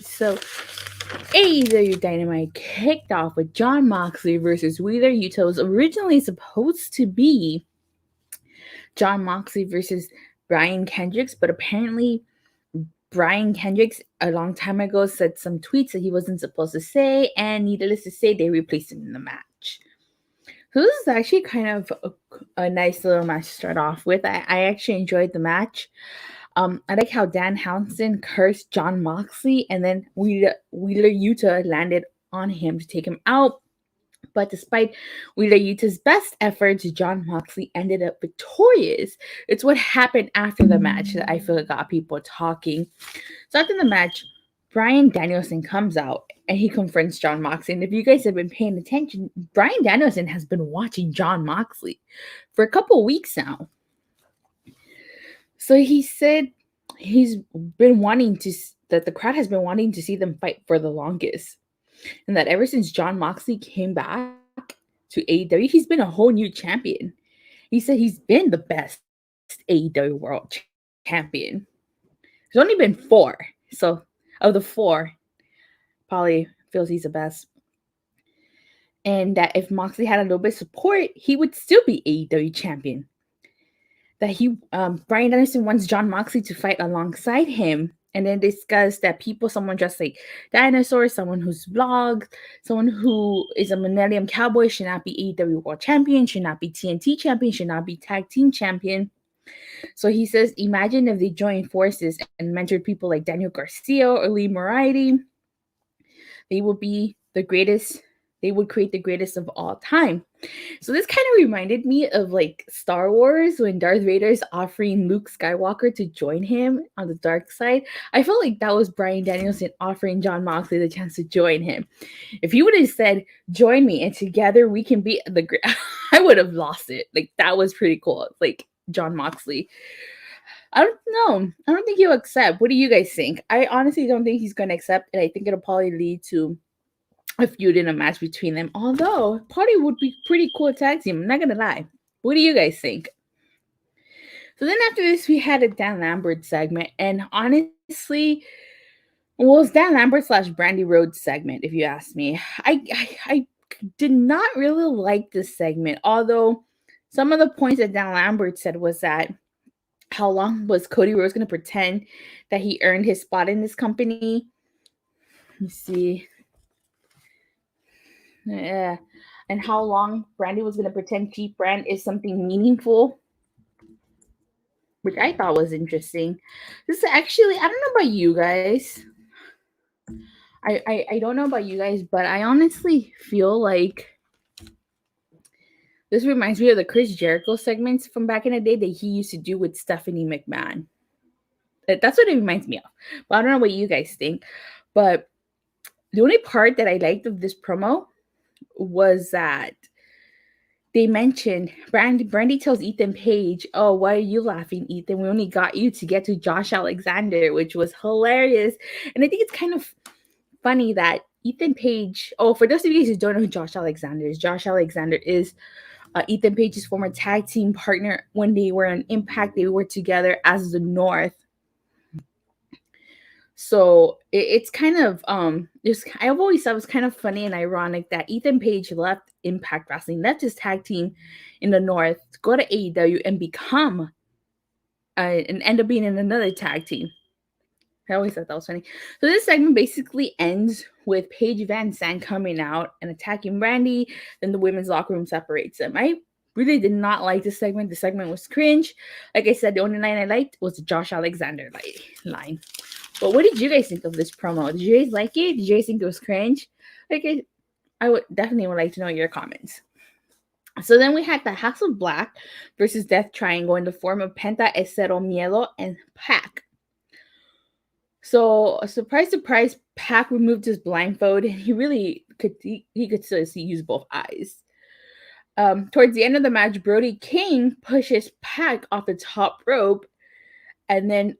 So AEW Dynamite kicked off with Jon Moxley versus Wheeler Yuta. It was originally supposed to be Jon Moxley versus Brian Kendricks, but apparently Brian Kendricks a long time ago said some tweets that he wasn't supposed to say, and needless to say, they replaced him in the match. So this is actually kind of a nice little match to start off with. I actually enjoyed the match. I like how Dan Housen cursed Jon Moxley, and then Wheeler Yuta landed on him to take him out. But despite Wheeler Yuta's best efforts, Jon Moxley ended up victorious. It's what happened after the match that I feel like got people talking. So after the match, Bryan Danielson comes out and he confronts Jon Moxley. And if you guys have been paying attention, Bryan Danielson has been watching Jon Moxley for a couple weeks now. So he said he's been wanting to, that the crowd has been wanting to see them fight for the longest. And that ever since Jon Moxley came back to AEW, he's been a whole new champion. He said he's been the best AEW World Champion. There's only been 4. So of the 4, probably feels he's the best. And that if Moxley had a little bit of support, he would still be AEW champion. That Bryan Danielson wants Jon Moxley to fight alongside him, and then discuss that someone just like dinosaurs, someone who's vlogged, someone who is a Millennium Cowboy should not be AEW World Champion, should not be TNT champion, should not be tag team champion. So he says, imagine if they joined forces and mentored people like Daniel Garcia or Lee Moriarty. They would be the greatest. They would create the greatest of all time. So this kind of reminded me of like Star Wars when Darth Vader is offering Luke Skywalker to join him on the dark side. I felt like that was Bryan Danielson offering Jon Moxley the chance to join him. If he would have said, join me and together we can be the great, I would have lost it. Like that was pretty cool. Like Jon Moxley. I don't know. I don't think he'll accept. What do you guys think? I honestly don't think he's going to accept, and I think it'll probably lead to a feud in a match between them. Although, Party would be pretty cool tag team. I'm not gonna lie. What do you guys think? So then after this, we had a Dan Lambert segment, and honestly, well, it's Dan Lambert / Brandy Rhodes segment, if you ask me. I did not really like this segment, although some of the points that Dan Lambert said was that how long was Cody Rhodes going to pretend that he earned his spot in this company? Let me see. Yeah. And how long Brandy was going to pretend Cheap Brand is something meaningful, which I thought was interesting. This is actually, I don't know about you guys. I don't know about you guys, but I honestly feel like this reminds me of the Chris Jericho segments from back in the day that he used to do with Stephanie McMahon. That's what it reminds me of. But I don't know what you guys think. But the only part that I liked of this promo was that they mentioned Brandy tells Ethan Page, "Oh, why are you laughing, Ethan? We only got you to get to Josh Alexander," which was hilarious. And I think it's kind of funny that Ethan Page. Oh, for those of you who don't know who Josh Alexander is Ethan Page's former tag team partner. When they were in Impact, they were together as the North. So it's kind of I've always thought it was kind of funny and ironic that Ethan Page left Impact Wrestling, left his tag team in the North to go to AEW and become and end up being in another tag team. I always thought that was funny. So this segment basically ends with Paige Van Zandt coming out and attacking Brandy. Then the women's locker room separates them. I really did not like this segment. The segment was cringe. Like I said, the only line I liked was the Josh Alexander line. But what did you guys think of this promo? Did you guys like it? Did you guys think it was cringe? I would definitely like to know your comments. So then we had the House of Black versus Death Triangle in the form of Penta, Cero Miedo, and Pac. So, surprise, surprise, Pac removed his blindfold, and he could still use both eyes. Towards the end of the match, Brody King pushes Pac off the top rope, and then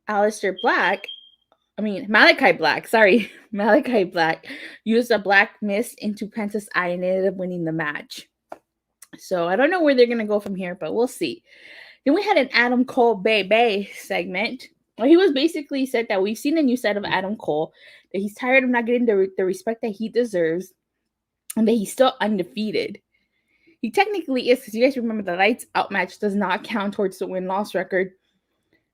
Malachi Black used a black mist into Penta's eye and ended up winning the match. So I don't know where they're going to go from here, but we'll see. Then we had an Adam Cole Bay segment. Well, he was basically said that we've seen a new side of Adam Cole, that he's tired of not getting the respect that he deserves, and that he's still undefeated. He technically is, because you guys remember the lights out match does not count towards the win-loss record.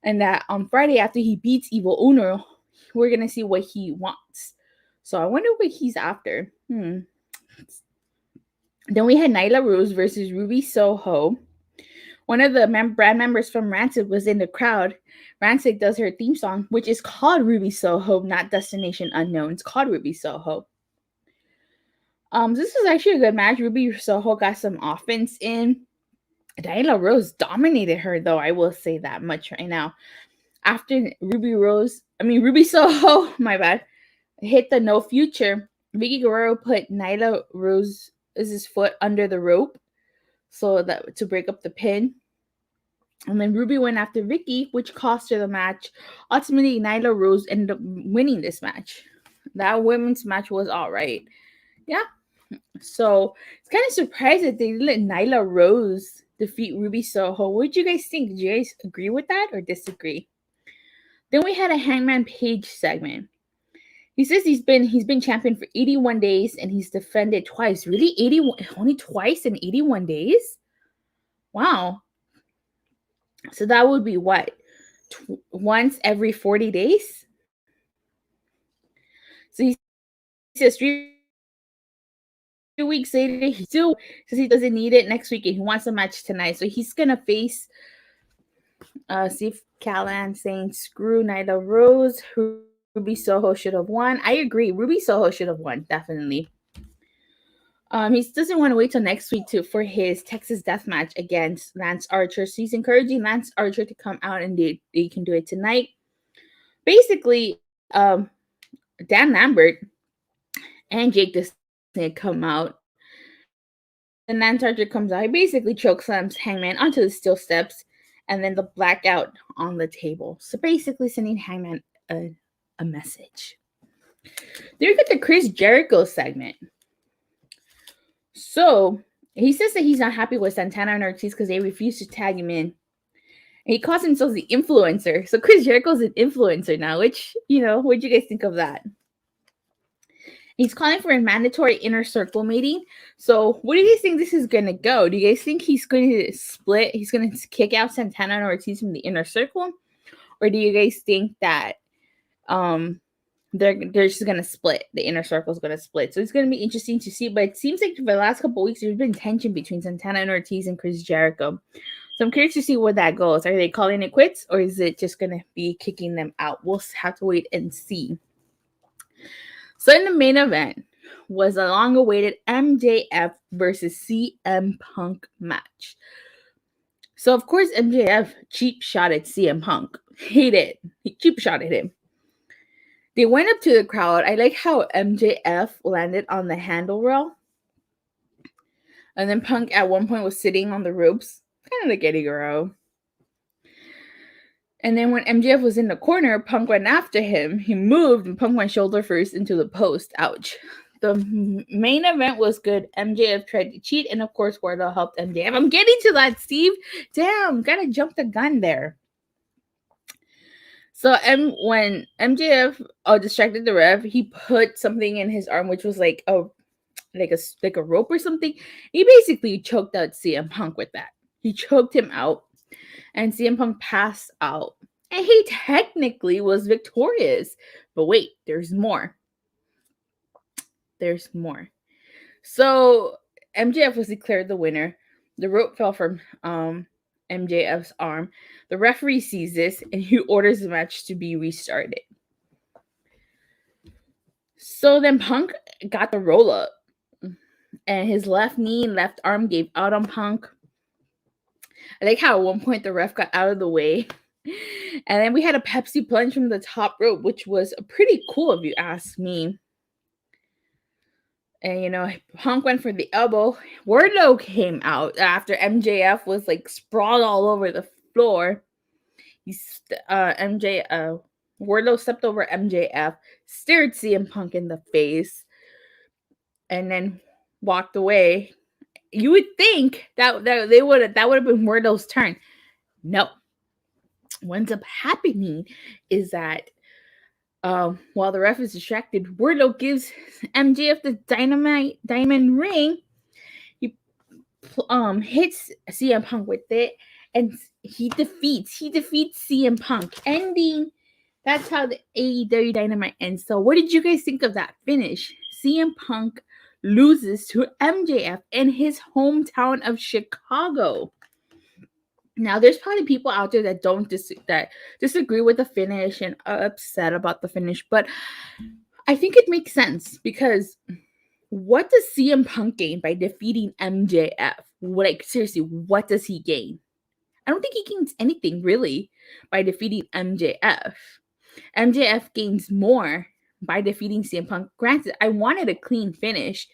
And that on Friday, after he beats Evil Uno, we're going to see what he wants. So I wonder what he's after. Then we had Nyla Rose versus Ruby Soho. One of the brand members from Rancid was in the crowd. Rancid does her theme song, which is called Ruby Soho, not Destination Unknown. It's called Ruby Soho. This was actually a good match. Ruby Soho got some offense in. Nyla Rose dominated her, though. I will say that much right now. After Ruby Soho, my bad, hit the no future, Vicky Guerrero put Nyla Rose's foot under the rope so that to break up the pin. And then Ruby went after Vicky, which cost her the match. Ultimately, Nyla Rose ended up winning this match. That women's match was all right. Yeah. So it's kind of surprised that they let Nyla Rose defeat Ruby Soho. What did you guys think? Did you guys agree with that or disagree? Then we had a Hangman Page segment. He says he's been champion for 81 days and he's defended twice. Really? 81? Only twice in 81 days? Wow. So that would be what? Once every 40 days? So he says 3 weeks later, he still says he doesn't need it next week and he wants a match tonight. So he's going to face Steve Callan saying, screw Nyla Rose. Ruby Soho should have won. I agree. Ruby Soho should have won, definitely. He doesn't want to wait till next week for his Texas Death Match against Lance Archer. So he's encouraging Lance Archer to come out and they can do it tonight. Basically, Dan Lambert and Jake Dustin come out. And Lance Archer comes out. He basically chokeslams Hangman onto the steel steps and then the blackout on the table. So basically sending Hangman a message. Then we get the Chris Jericho segment. So he says that he's not happy with Santana and Ortiz because they refuse to tag him in. And he calls himself the influencer. So Chris Jericho's an influencer now, which, what do you guys think of that? He's calling for a mandatory inner circle meeting. So what do you guys think this is going to go? Do you guys think he's going to split? He's going to kick out Santana and Ortiz from the inner circle? Or do you guys think that they're just going to split? The inner circle is going to split. So it's going to be interesting to see. But it seems like for the last couple of weeks, there's been tension between Santana and Ortiz and Chris Jericho. So I'm curious to see where that goes. Are they calling it quits? Or is it just going to be kicking them out? We'll have to wait and see. So in the main event was a long-awaited MJF versus CM Punk match. So, of course, MJF cheap-shotted CM Punk. He did. He cheap-shotted him. They went up to the crowd. I like how MJF landed on the handle rail. And then Punk at one point was sitting on the ropes. Kind of like Eddie Guerrero. And then when MJF was in the corner, Punk went after him. He moved, and Punk went shoulder first into the post. Ouch. The main event was good. MJF tried to cheat, and of course, Wardlow helped MJF. I'm getting to that, Steve. Damn, gotta jump the gun there. So when MJF distracted the ref, he put something in his arm, which was like a rope or something. He basically choked out CM Punk with that. He choked him out. And CM Punk passed out. And he technically was victorious. But wait, there's more. There's more. So MJF was declared the winner. The rope fell from MJF's arm. The referee sees this and he orders the match to be restarted. So then Punk got the roll up. And his left knee and left arm gave out on Punk. I like how at one point the ref got out of the way. And then we had a Pepsi plunge from the top rope, which was pretty cool if you ask me. And, Punk went for the elbow. Wardlow came out after MJF was like sprawled all over the floor. Wardlow stepped over MJF, stared CM Punk in the face, and then walked away. You would think that would have been Wardlow's turn. No. what ends up happening is that while the ref is distracted, Wardlow gives MJF the diamond ring. He hits CM Punk with it, and he defeats CM Punk, ending. That's how the AEW Dynamite ends. So, what did you guys think of that finish? CM Punk loses to MJF in his hometown of Chicago. Now, there's probably people out there that disagree with the finish and are upset about the finish, but I think it makes sense because what does CM Punk gain by defeating MJF? Like, seriously, what does he gain? I don't think he gains anything really by defeating MJF. MJF gains more by defeating CM Punk. Granted, I wanted a clean finish,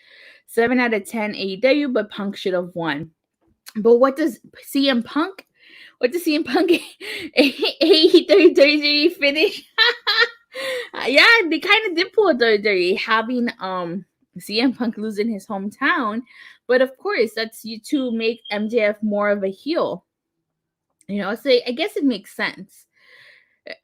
7 out of 10 AEW, but Punk should have won. But what does CM Punk AEW finish? Yeah, they kind of did pull a dirty, having CM Punk losing his hometown, but of course that's to make MJF more of a heel. So I guess it makes sense.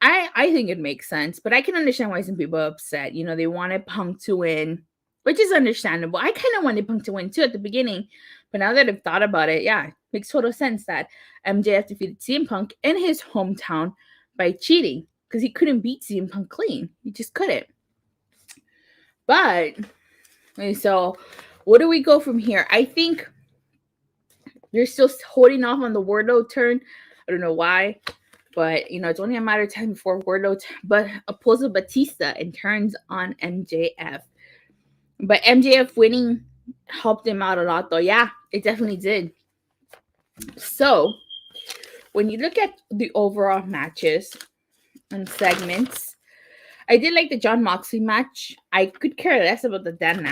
I think it makes sense, but I can understand why some people are upset. They wanted Punk to win, which is understandable. I kind of wanted Punk to win too at the beginning, but now that I've thought about it, yeah, it makes total sense that MJF defeated CM Punk in his hometown by cheating because he couldn't beat CM Punk clean. He just couldn't. But, so what do we go from here? I think they're still holding off on the Wardlow turn. I don't know why. But, it's only a matter of time before Wardlow pulls a Batista and turns on MJF. But MJF winning helped him out a lot, though. Yeah, it definitely did. So, when you look at the overall matches and segments, I did like the Jon Moxley match. I could care less about the Dan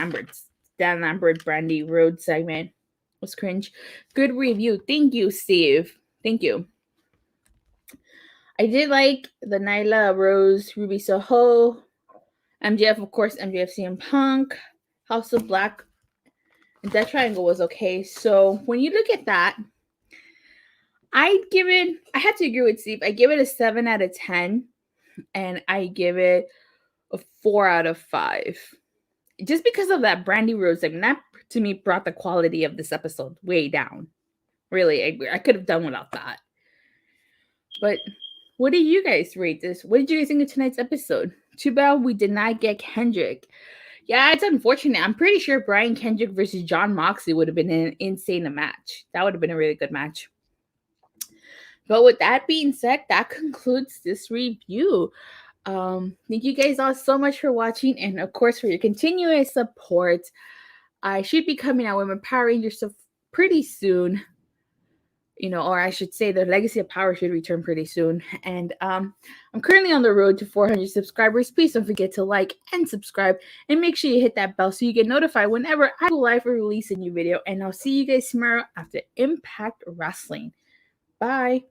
Lambert Brandy Road segment. It was cringe. Good review. Thank you, Steve. Thank you. I did like the Nyla, Rose, Ruby Soho, MJF, of course, MJF, CM Punk, House of Black, and that triangle was okay. So when you look at that, I have to agree with Steve. I give it a 7 out of 10, and I give it a 4 out of 5. Just because of that Brandy Rose segment, that to me brought the quality of this episode way down. Really, I could have done without that. But what do you guys rate this? What did you guys think of tonight's episode? Too bad we did not get Kendrick. Yeah, it's unfortunate. I'm pretty sure Brian Kendrick versus Jon Moxley would have been an insane match. That would have been a really good match. But with that being said, that concludes this review. Thank you guys all so much for watching, and of course for your continuous support. I should be coming out with my Power Rangers stuff pretty soon. Or I should say the Legacy of Power should return pretty soon. And I'm currently on the road to 400 subscribers. Please don't forget to like and subscribe. And make sure you hit that bell so you get notified whenever I go live or release a new video. And I'll see you guys tomorrow after Impact Wrestling. Bye.